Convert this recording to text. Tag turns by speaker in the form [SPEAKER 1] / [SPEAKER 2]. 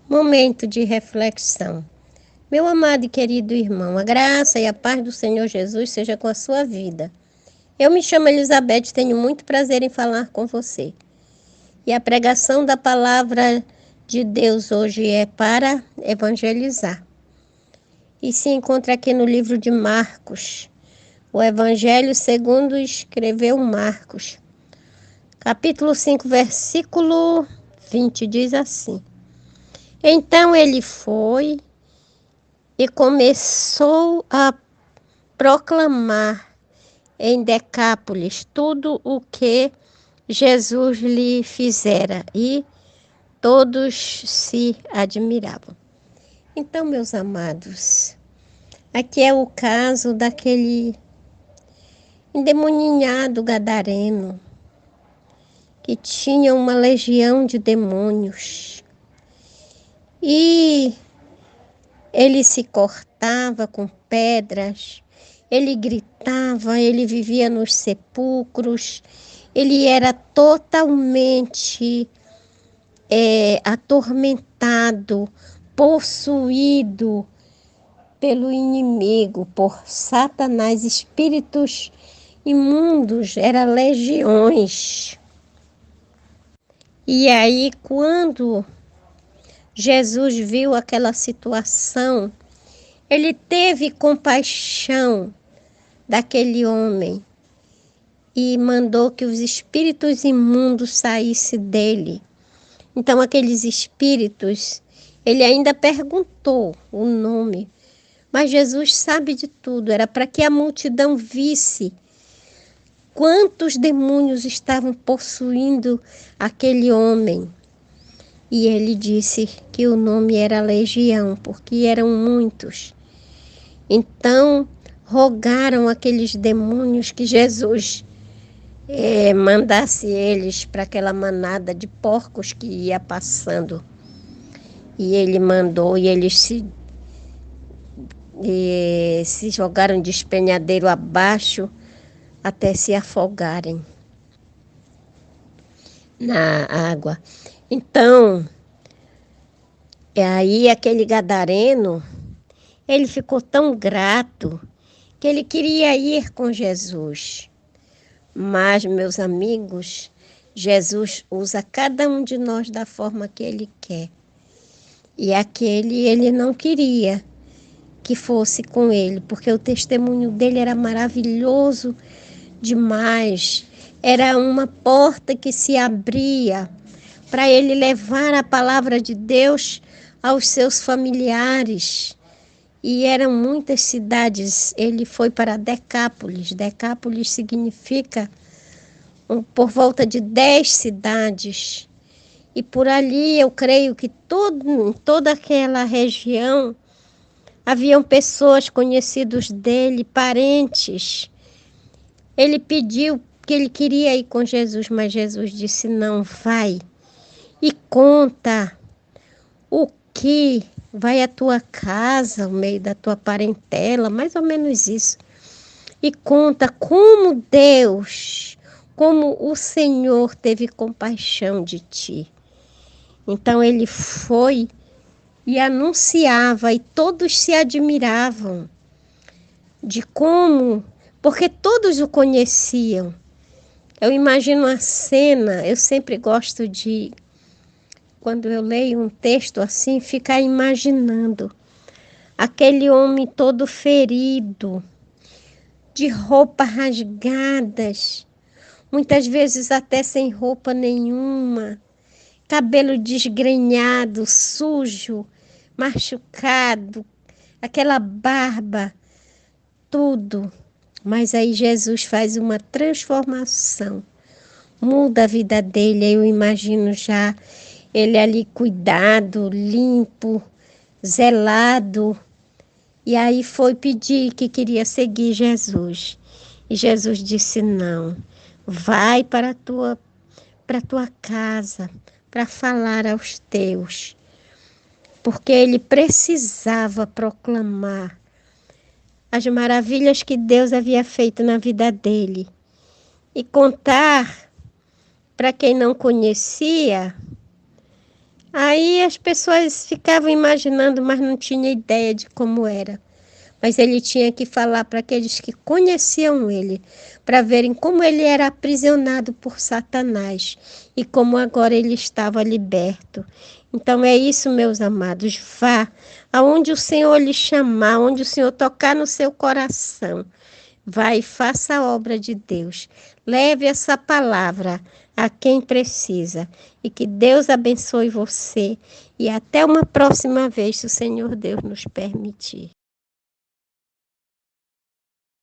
[SPEAKER 1] Momento de reflexão. Meu amado e querido irmão, a graça e a paz do Senhor Jesus seja com a sua vida. Eu me chamo Elizabeth e tenho muito prazer em falar com você. E a pregação da palavra de Deus hoje é para evangelizar. E se encontra aqui no livro de Marcos, o Evangelho segundo escreveu Marcos. Capítulo 5, versículo 20 diz assim: Então ele foi e começou a proclamar em Decápolis tudo o que Jesus lhe fizera, e todos se admiravam. Então, meus amados, aqui é o caso daquele endemoninhado gadareno que tinha uma legião de demônios e ele se cortava com pedras, ele gritava, ele vivia nos sepulcros, ele era totalmente atormentado, possuído pelo inimigo, por Satanás, espíritos imundos, eram legiões. E aí, quando Jesus viu aquela situação, ele teve compaixão daquele homem e mandou que os espíritos imundos saíssem dele. Então, aqueles espíritos, ele ainda perguntou o nome, mas Jesus sabe de tudo, era para que a multidão visse quantos demônios estavam possuindo aquele homem. E ele disse que o nome era Legião, porque eram muitos. Então, rogaram aqueles demônios que Jesus mandasse eles para aquela manada de porcos que ia passando. E ele mandou, e eles se jogaram de despenhadeiro abaixo até se afogarem na água. Então, aí aquele gadareno, ele ficou tão grato que ele queria ir com Jesus. Mas, meus amigos, Jesus usa cada um de nós da forma que ele quer. E aquele ele não queria que fosse com ele, porque o testemunho dele era maravilhoso demais. Era uma porta que se abria para ele levar a palavra de Deus aos seus familiares. E eram muitas cidades. Ele foi para Decápolis. Decápolis significa por volta de 10 cidades. E por ali eu creio que toda aquela região haviam pessoas conhecidos dele, parentes. Ele pediu que ele queria ir com Jesus, mas Jesus disse: não, vai e conta o que vai à tua casa, no meio da tua parentela, mais ou menos isso. E conta como Deus, como o Senhor teve compaixão de ti. Então ele foi e anunciava, e todos se admiravam de como, porque todos o conheciam. Eu imagino a cena, eu sempre gosto de, quando eu leio um texto assim, ficar imaginando aquele homem todo ferido, de roupas rasgadas, muitas vezes até sem roupa nenhuma, cabelo desgrenhado, sujo, machucado, aquela barba, tudo. Mas aí Jesus faz uma transformação, muda a vida dele. Eu imagino já ele ali cuidado, limpo, zelado. E aí foi pedir que queria seguir Jesus. E Jesus disse: não, vai para a tua casa para falar aos teus. Porque ele precisava proclamar as maravilhas que Deus havia feito na vida dele. E contar para quem não conhecia Aí as pessoas ficavam imaginando, mas não tinham ideia de como era. Mas ele tinha que falar para aqueles que conheciam ele, para verem como ele era aprisionado por Satanás e como agora ele estava liberto. Então é isso, meus amados. Vá aonde o Senhor lhe chamar, onde o Senhor tocar no seu coração. Vá e faça a obra de Deus. Leve essa palavra a quem precisa. E que Deus abençoe você. E até uma próxima vez, se o Senhor Deus nos permitir.